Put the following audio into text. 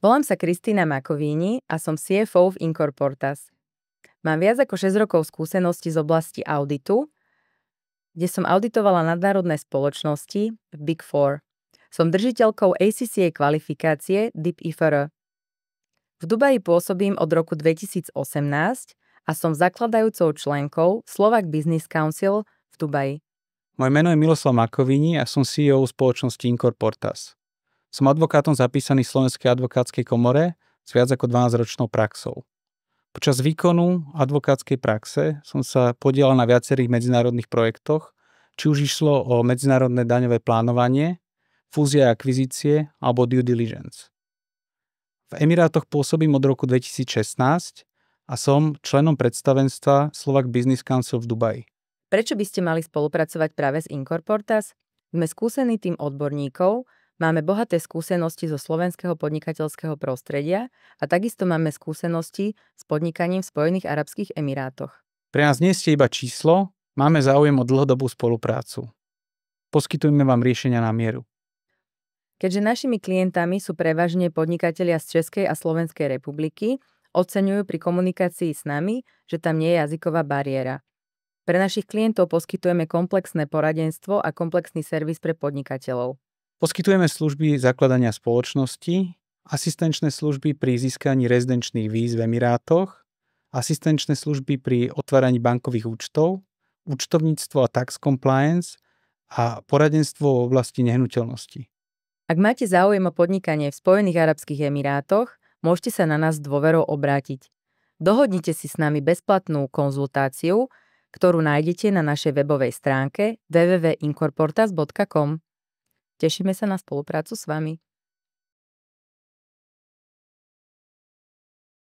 Volám sa Kristýna Makovíni a som CFO v Incorportas. Mám viac ako 6 rokov skúseností z oblasti auditu, kde som auditovala nadnárodné spoločnosti v Big Four. Som držiteľkou ACCA kvalifikácie DIP IFR. V Dubaji pôsobím od roku 2018 a som zakladajúcou členkou Slovak Business Council v Dubaji. Moje meno je Miloslav Makovíni a som CEO spoločnosti Incorportas. Som advokátom zapísaný v Slovenskej advokátskej komore s viac ako 12-ročnou praxou. Počas výkonu advokátskej praxe som sa podieľal na viacerých medzinárodných projektoch, či už išlo o medzinárodné daňové plánovanie, fúzie a akvizície alebo due diligence. V Emirátoch pôsobím od roku 2016 a som členom predstavenstva Slovak Business Council v Dubaji. Prečo by ste mali spolupracovať práve s Incorportas? Sme skúsený tým odborníkov, máme bohaté skúsenosti zo slovenského podnikateľského prostredia a takisto máme skúsenosti s podnikaním v Spojených arabských emirátoch. Pre nás nie ste iba číslo, máme záujem o dlhodobú spoluprácu. Poskytujeme vám riešenia na mieru. Keďže našimi klientami sú prevažne podnikatelia z Českej a Slovenskej republiky, oceňujú pri komunikácii s nami, že tam nie je jazyková bariéra. Pre našich klientov poskytujeme komplexné poradenstvo a komplexný servis pre podnikateľov. Poskytujeme služby zakladania spoločnosti, asistenčné služby pri získaní rezidenčných víz v Emirátoch, asistenčné služby pri otváraní bankových účtov, účtovníctvo a tax compliance a poradenstvo v oblasti nehnuteľnosti. Ak máte záujem o podnikanie v Spojených arabských emirátoch, môžete sa na nás s dôverou obrátiť. Dohodnite si s nami bezplatnú konzultáciu, ktorú nájdete na našej webovej stránke www.incorportas.com. Tešíme sa na spoluprácu s vami.